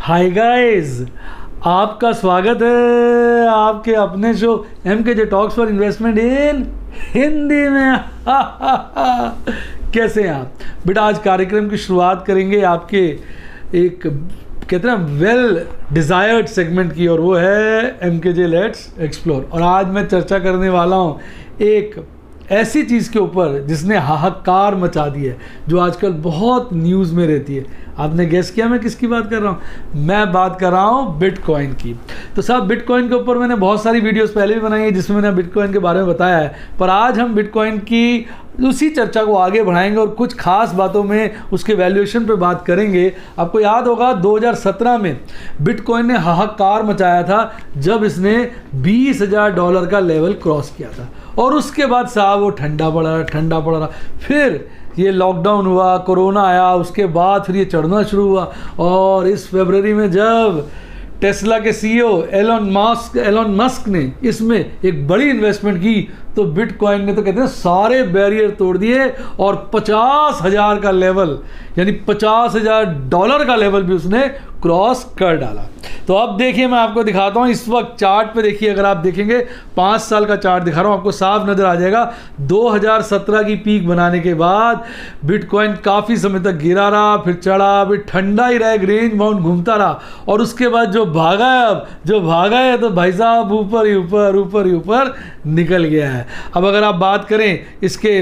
Hi guys, आपका स्वागत है आपके अपने show MKJ talks for investment इन हिंदी में। कैसे हैं आप बेटा? आज कार्यक्रम की शुरुआत करेंगे आपके एक कहते हैं वेल डिज़ायर्ड सेगमेंट की, और वो है MKJ लेट्स एक्सप्लोर। और आज मैं चर्चा करने वाला हूँ एक ऐसी चीज़ के ऊपर जिसने हाहाकार मचा दी है, जो आजकल बहुत न्यूज़ में रहती है। आपने गेस किया मैं किसकी बात कर रहा हूँ? मैं बात कर रहा हूँ बिटकॉइन की। तो साहब, बिटकॉइन के ऊपर मैंने बहुत सारी वीडियोस पहले भी बनाई है जिसमें मैंने बिटकॉइन के बारे में बताया है, पर आज हम बिटकॉइन की उसी चर्चा को आगे बढ़ाएंगे और कुछ खास बातों में उसके वैल्यूएशन पे बात करेंगे। आपको याद होगा 2017 में बिटकॉइन ने हाहाकार मचाया था जब इसने $20,000 का लेवल क्रॉस किया था, और उसके बाद साहब वो ठंडा पड़ा रहा। फिर ये लॉकडाउन हुआ, कोरोना आया, उसके बाद फिर ये चढ़ना शुरू हुआ। और इस फरवरी में जब टेस्ला के CEO एलोन मस्क ने इसमें एक बड़ी इन्वेस्टमेंट की, तो बिटकॉइन ने तो कहते हैं सारे बैरियर तोड़ दिए और 50,000 का लेवल, यानी $50,000 का लेवल भी उसने क्रॉस कर डाला। तो अब देखिए, मैं आपको दिखाता हूँ इस वक्त चार्ट पे। देखिए, अगर आप देखेंगे 5 साल का चार्ट दिखा रहा हूँ, आपको साफ नज़र आ जाएगा। 2017 की पीक बनाने के बाद बिटकॉइन काफ़ी समय तक गिरा रहा, फिर चढ़ा, फिर ठंडा ही रहा, रेंज बाउंड घूमता रहा, और उसके बाद जो भागा है तो भाई साहब ऊपर ही ऊपर निकल गया है। अब अगर आप बात करें इसके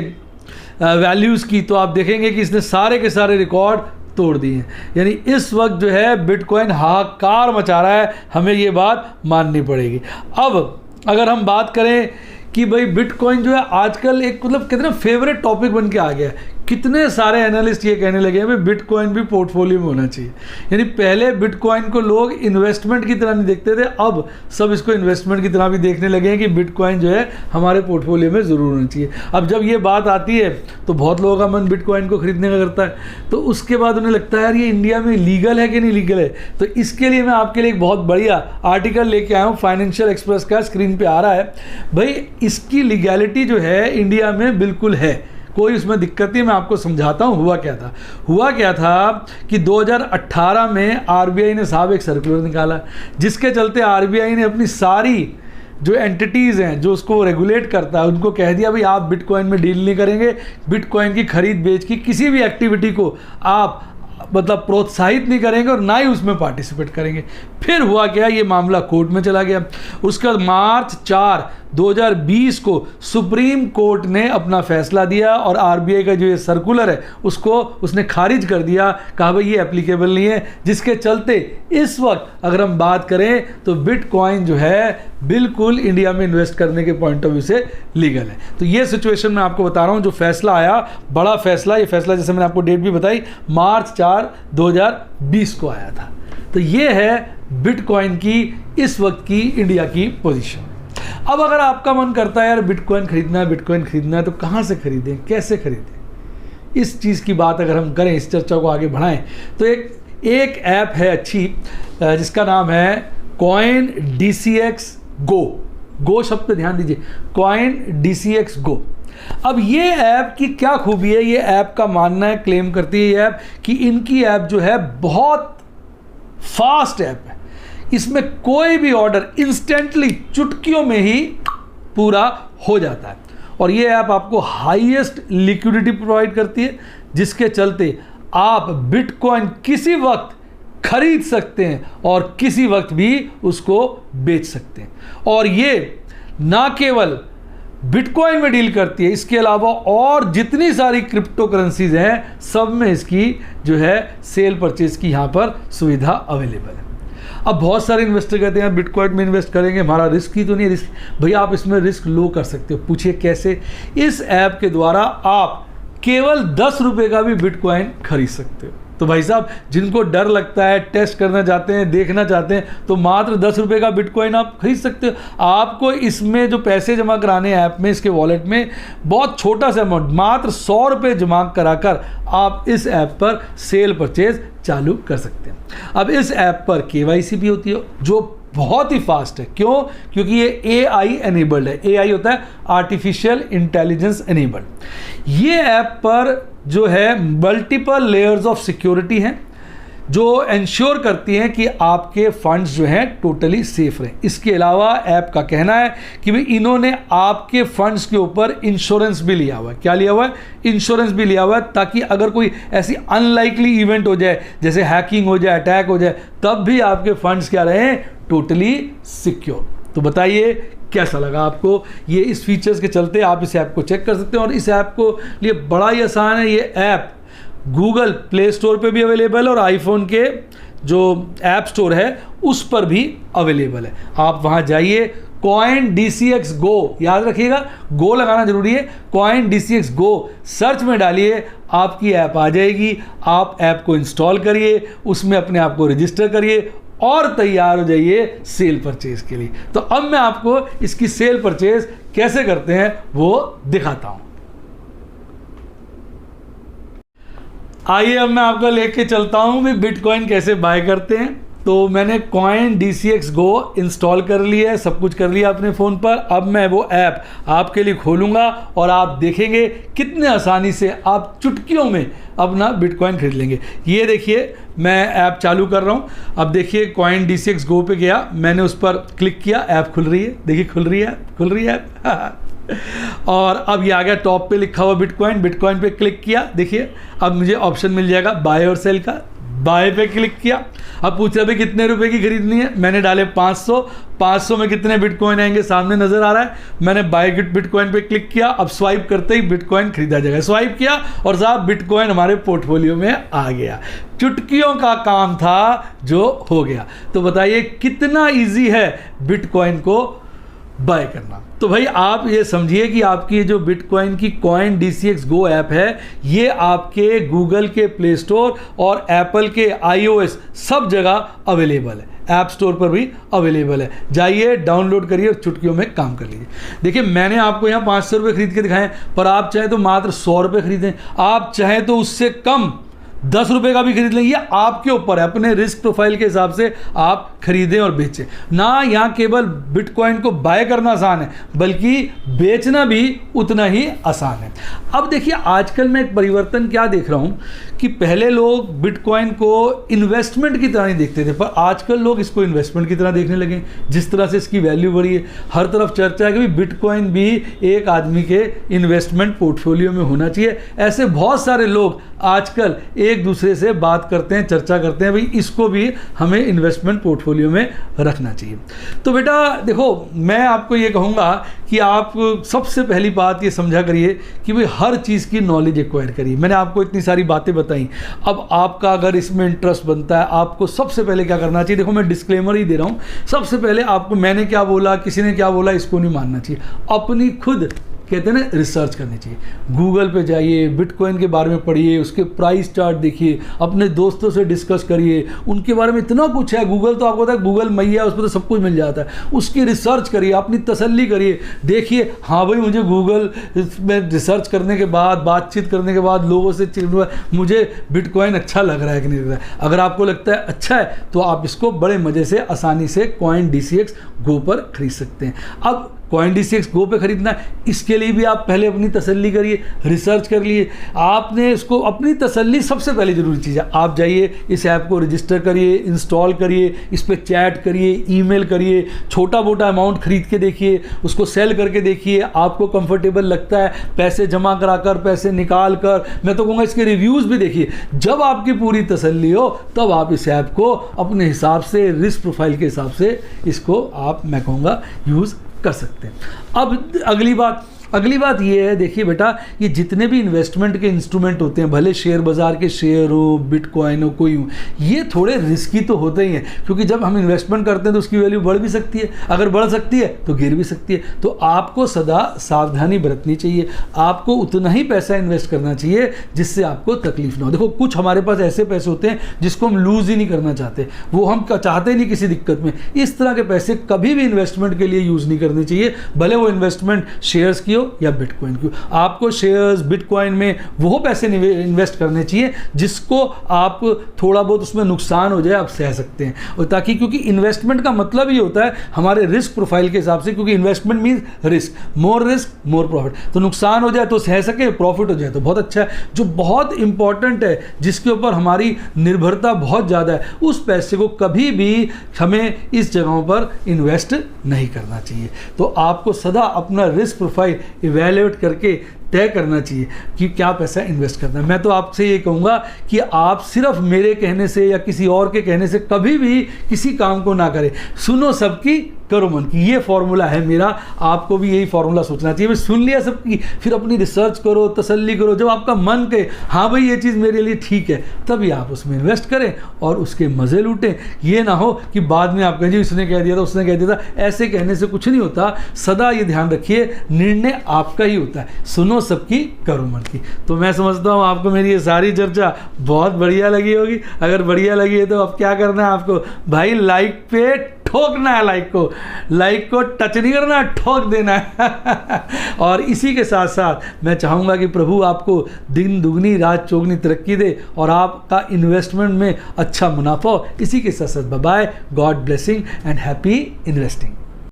वैल्यूज़ की, तो आप देखेंगे कि इसने सारे के सारे रिकॉर्ड तोड़ दिए हैं। यानी इस वक्त जो है बिटकॉइन हाहाकार मचा रहा है, हमें ये बात माननी पड़ेगी। अब अगर हम बात करें कि भाई बिटकॉइन जो है आजकल एक मतलब कितना फेवरेट टॉपिक बन के आ गया है। कितने सारे एनालिस्ट ये कहने लगे हैं भाई बिटकॉइन भी पोर्टफोलियो में होना चाहिए। यानी पहले बिटकॉइन को लोग इन्वेस्टमेंट की तरह नहीं देखते थे, अब सब इसको इन्वेस्टमेंट की तरह भी देखने लगे हैं कि बिटकॉइन जो है हमारे पोर्टफोलियो में ज़रूर होना चाहिए। अब जब ये बात आती है तो बहुत लोगों का मन बिटकॉइन को खरीदने का करता है, तो उसके बाद उन्हें लगता है यार ये इंडिया में लीगल है कि नहीं लीगल है। तो इसके लिए मैं आपके लिए एक बहुत बढ़िया आर्टिकल लेके आया हूँ, फाइनेंशियल एक्सप्रेस का, स्क्रीन पर आ रहा है। भाई इसकी लीगैलिटी जो है इंडिया में बिल्कुल है, कोई उसमें दिक्कत नहीं। मैं आपको समझाता हूँ हुआ क्या था कि 2018 में RBI ने साहब एक सर्कुलर निकाला, जिसके चलते RBI ने अपनी सारी जो एंटिटीज़ हैं जो उसको रेगुलेट करता है उनको कह दिया भाई आप बिटकॉइन में डील नहीं करेंगे, बिटकॉइन की खरीद बेच की किसी भी एक्टिविटी को आप मतलब प्रोत्साहित नहीं करेंगे और ना ही उसमें पार्टिसिपेट करेंगे। फिर हुआ क्या, ये मामला कोर्ट में चला गया। उसके बाद March 4, 2020 को सुप्रीम कोर्ट ने अपना फैसला दिया और RBI का जो ये सर्कुलर है उसको उसने खारिज कर दिया, कहा भाई ये एप्लीकेबल नहीं है। जिसके चलते इस वक्त अगर हम बात करें तो बिटकॉइन जो है बिल्कुल इंडिया में इन्वेस्ट करने के पॉइंट ऑफ व्यू से लीगल है। तो ये सिचुएशन मैं आपको बता रहा हूँ, जो फैसला आया, बड़ा फैसला। ये फैसला जैसे मैंने आपको डेट भी बताई, March 4, 2020 को आया था। तो ये है बिटकॉइन की इस वक्त की इंडिया की पोजीशन। अब अगर आपका मन करता है यार बिटकॉइन खरीदना है, तो कहाँ से खरीदें, कैसे खरीदें, इस चीज़ की बात अगर हम करें, इस चर्चा को आगे बढ़ाएं, तो एक ऐप है अच्छी जिसका नाम है CoinDCX Go शब्द पे ध्यान दीजिए, CoinDCX Go। अब ये ऐप की क्या खूबी है, ये ऐप का मानना है, क्लेम करती है ये ऐप कि इनकी ऐप जो है बहुत फास्ट ऐप है। इसमें कोई भी ऑर्डर इंस्टेंटली चुटकियों में ही पूरा हो जाता है, और ये ऐप आपको हाईएस्ट लिक्विडिटी प्रोवाइड करती है, जिसके चलते आप बिटकॉइन किसी वक्त खरीद सकते हैं और किसी वक्त भी उसको बेच सकते हैं। और ये ना केवल बिटकॉइन में डील करती है, इसके अलावा और जितनी सारी क्रिप्टो करेंसीज हैं सब में इसकी जो है सेल परचेज की यहाँ पर सुविधा अवेलेबल है। अब बहुत सारे इन्वेस्टर कहते हैं बिटकॉइन में इन्वेस्ट करेंगे, हमारा रिस्क ही तो नहीं। रिस्क भैया, आप इसमें रिस्क लो कर सकते हो। पूछिए कैसे? इस ऐप के द्वारा आप केवल 10 रुपये का भी बिटकॉइन खरीद सकते हो। तो भाई साहब, जिनको डर लगता है, टेस्ट करना चाहते हैं, देखना चाहते हैं, तो मात्र 10 रुपये का बिटकॉइन आप खरीद सकते हो। आपको इसमें जो पैसे जमा कराने ऐप में, इसके वॉलेट में बहुत छोटा सा अमाउंट, मात्र 100 रुपये जमा कराकर आप इस ऐप पर सेल परचेज चालू कर सकते हैं। अब इस ऐप पर KYC भी होती है, जो बहुत ही फास्ट है। क्यों? क्योंकि ये AI एनेबल्ड है। AI होता है आर्टिफिशियल इंटेलिजेंस एनेबल्ड। ये ऐप पर जो है मल्टीपल लेयर्स ऑफ सिक्योरिटी हैं, जो इंश्योर करती हैं कि आपके फंड्स जो हैं टोटली सेफ रहें। इसके अलावा ऐप का कहना है कि भाई इन्होंने आपके फंड्स के ऊपर इंश्योरेंस भी लिया हुआ है। क्या लिया हुआ है? इंश्योरेंस भी लिया हुआ है, ताकि अगर कोई ऐसी अनलाइकली इवेंट हो जाए, जैसे हैकिंग हो जाए, अटैक हो जाए, तब भी आपके फंड्स क्या रहें? Totally secure. तो बताइए कैसा लगा आपको? ये इस फीचर्स के चलते आप इस ऐप को चेक कर सकते हैं, और इस ऐप को लिए बड़ा ही आसान है। ये ऐप गूगल प्ले स्टोर पे भी अवेलेबल है और आईफोन के जो ऐप स्टोर है उस पर भी अवेलेबल है। आप वहाँ जाइए, कॉइन DCX गो, याद रखिएगा गो लगाना जरूरी है, कॉइन DCX गो सर्च में डालिए, आपकी ऐप आ जाएगी। आप ऐप को इंस्टॉल करिए, उसमें अपने आप को रजिस्टर करिए और तैयार हो जाइए सेल परचेज के लिए। तो अब मैं आपको इसकी सेल परचेज कैसे करते हैं वो दिखाता हूं। आइए अब मैं आपको लेके चलता हूं भी बिटकॉइन कैसे बाय करते हैं। तो मैंने कॉइन DCX गो इंस्टॉल कर लिया है, सब कुछ कर लिया अपने फ़ोन पर। अब मैं वो ऐप आपके लिए खोलूँगा और आप देखेंगे कितने आसानी से आप चुटकियों में अपना बिटकॉइन खरीद लेंगे। ये देखिए मैं ऐप चालू कर रहा हूँ। अब देखिए कॉइन DCX गो पे गया, मैंने उस पर क्लिक किया, ऐप खुल रही है, देखिए खुल रही है ऐप और अब ये आ गया टॉप पे लिखा हुआ बिटकॉइन, बिटकॉइन पे क्लिक किया। देखिए अब मुझे ऑप्शन मिल जाएगा बाय और सेल का, बाय पे क्लिक किया। अब पूछ रहे कितने रुपए की खरीदनी है, मैंने डाले 500, 500 में कितने बिटकॉइन आएंगे सामने नजर आ रहा है। मैंने बाय बिटकॉइन पे क्लिक किया, अब स्वाइप करते ही बिटकॉइन खरीदा जाएगा। स्वाइप किया और साहब बिटकॉइन हमारे पोर्टफोलियो में आ गया। चुटकियों का काम था जो हो गया। तो बताइए कितना इजी है बिटकॉइन को बाय करना। तो भाई आप ये समझिए कि आपकी जो बिटकॉइन की कॉइन DCX गो ऐप है, ये आपके गूगल के प्ले स्टोर और एप्पल के iOS सब जगह अवेलेबल है, ऐप स्टोर पर भी अवेलेबल है। जाइए डाउनलोड करिए और चुटकियों में काम कर लीजिए। देखिए मैंने आपको यहाँ 500 रुपये खरीद के दिखाएं, पर आप चाहे तो मात्र 100 रुपये खरीदें, आप चाहे तो उससे कम 10 रुपये का भी खरीद लें, ये आपके ऊपर है। अपने रिस्क प्रोफाइल के हिसाब से आप खरीदें और बेचें ना। यहाँ केवल बिटकॉइन को बाय करना आसान है, बल्कि बेचना भी उतना ही आसान है। अब देखिए आजकल मैं एक परिवर्तन क्या देख रहा हूँ कि पहले लोग बिटकॉइन को इन्वेस्टमेंट की तरह नहीं देखते थे, पर आजकल लोग इसको इन्वेस्टमेंट की तरह देखने लगे। जिस तरह से इसकी वैल्यू बढ़ी है, हर तरफ चर्चा है कि बिटकॉइन भी एक आदमी के इन्वेस्टमेंट पोर्टफोलियो में होना चाहिए। ऐसे बहुत सारे लोग आजकल एक दूसरे से बात करते हैं, चर्चा करते हैं, भाई इसको भी हमें इन्वेस्टमेंट पोर्टफोलियो में रखना चाहिए। तो बेटा देखो मैं आपको ये कहूँगा कि आप सबसे पहली बात ये समझा करिए कि भाई हर चीज़ की नॉलेज एक्वायर करिए। मैंने आपको इतनी सारी बातें बताई, अब आपका अगर इसमें इंटरेस्ट बनता है, आपको सबसे पहले क्या करना चाहिए। देखो मैं डिस्क्लेमर ही दे रहा हूँ, सबसे पहले आपको मैंने क्या बोला, किसी ने क्या बोला, इसको नहीं मानना चाहिए। अपनी खुद कहते हैं ना रिसर्च करनी चाहिए। गूगल पे जाइए, बिटकॉइन के बारे में पढ़िए, उसके प्राइस चार्ट देखिए, अपने दोस्तों से डिस्कस करिए, उनके बारे में इतना कुछ है। गूगल तो आपको पता है गूगल मैया, उस पर तो सब कुछ मिल जाता है। उसकी रिसर्च करिए, अपनी तसल्ली करिए, देखिए हाँ भाई मुझे गूगल में रिसर्च करने के बाद, बातचीत करने के बाद, लोगों से मुझे बिटकॉइन अच्छा लग रहा है कि नहीं लग रहा है। अगर आपको लगता है अच्छा है तो आप इसको बड़े मज़े से आसानी से कॉइन DCX गो पर खरीद सकते हैं। अब कॉइन DCX गो पे खरीदना है, इसके लिए भी आप पहले अपनी तसल्ली करिए, रिसर्च कर लिए। आपने इसको अपनी तसल्ली सबसे पहले जरूरी चीज़ है। आप जाइए इस ऐप को रजिस्टर करिए, इंस्टॉल करिए, इस पर चैट करिए, ईमेल करिए, छोटा मोटा अमाउंट खरीद के देखिए, उसको सेल करके देखिए, आपको कंफर्टेबल लगता है, पैसे जमा कराकर, पैसे निकाल कर, मैं तो कहूँगा इसके रिव्यूज़ भी देखिए। जब आपकी पूरी तसल्ली हो तब आप इस ऐप को अपने हिसाब से, रिस्क प्रोफाइल के हिसाब से इसको आप मैं कहूँगा यूज़ कर सकते हैं। अब अगली बात ये है, देखिए बेटा ये जितने भी इन्वेस्टमेंट के इंस्ट्रूमेंट होते हैं, भले शेयर बाजार के शेयर हो, बिटकॉइन हो, कोई हो, ये थोड़े रिस्की तो होते ही हैं, क्योंकि जब हम इन्वेस्टमेंट करते हैं तो उसकी वैल्यू बढ़ भी सकती है, अगर बढ़ सकती है तो गिर भी सकती है। तो आपको सदा सावधानी बरतनी चाहिए, आपको उतना ही पैसा इन्वेस्ट करना चाहिए जिससे आपको तकलीफ ना हो। देखो कुछ हमारे पास ऐसे पैसे होते हैं जिसको हम लूज़ ही नहीं करना चाहते, वो हम चाहते नहीं किसी दिक्कत में। इस तरह के पैसे कभी भी इन्वेस्टमेंट के लिए यूज़ नहीं करने चाहिए, भले वो इन्वेस्टमेंट शेयर्स की हो या बिटकॉइन की हो। आपको शेयर्स बिटकॉइन में वो पैसे इन्वेस्ट करने चाहिए जिसको आप थोड़ा बहुत उसमें नुकसान हो जाए आप सह सकते हैं, और ताकि, क्योंकि इन्वेस्टमेंट का मतलब ही होता है हमारे रिस्क प्रोफाइल के हिसाब से, क्योंकि investment means risk more profit. तो नुकसान हो जाए तो सह सके, प्रॉफिट हो जाए तो बहुत अच्छा है। जो बहुत इंपॉर्टेंट है, जिसके ऊपर हमारी निर्भरता बहुत ज़्यादा है, उस पैसे को कभी भी हमें इस जगहों पर इन्वेस्ट नहीं करना चाहिए। तो आपको सदा अपना रिस्क प्रोफाइल इवैल्यूएट करके तय करना चाहिए कि क्या पैसा इन्वेस्ट करना है। मैं तो आपसे ये कहूँगा कि आप सिर्फ मेरे कहने से या किसी और के कहने से कभी भी किसी काम को ना करें। सुनो सबकी, करो मन की, ये फॉर्मूला है मेरा। आपको भी यही फॉर्मूला सोचना चाहिए। भाई सुन लिया सबकी, फिर अपनी रिसर्च करो, तसल्ली करो। जब आपका मन कहे हाँ भाई ये चीज़ मेरे लिए ठीक है, तभी आप उसमें इन्वेस्ट करें और उसके मज़े लूटें। ये ना हो कि बाद में आप कहें जी इसने कह दिया था, उसने कह दिया था। ऐसे कहने से कुछ नहीं होता। सदा ये ध्यान रखिए, निर्णय आपका ही होता है। सुनो सबकी, करो मन की। तो मैं समझता हूँ आपको मेरी ये सारी चर्चा बहुत बढ़िया लगी होगी। अगर बढ़िया लगी है तो अब क्या करना है आपको, भाई लाइक पे ठोकना है। लाइक को टच नहीं करना, ठोक देना है। और इसी के साथ साथ मैं चाहूँगा कि प्रभु आपको दिन दुगनी रात चौगनी तरक्की दे और आपका इन्वेस्टमेंट में अच्छा मुनाफा हो। इसी के साथ साथ bye bye, god blessing and happy investing.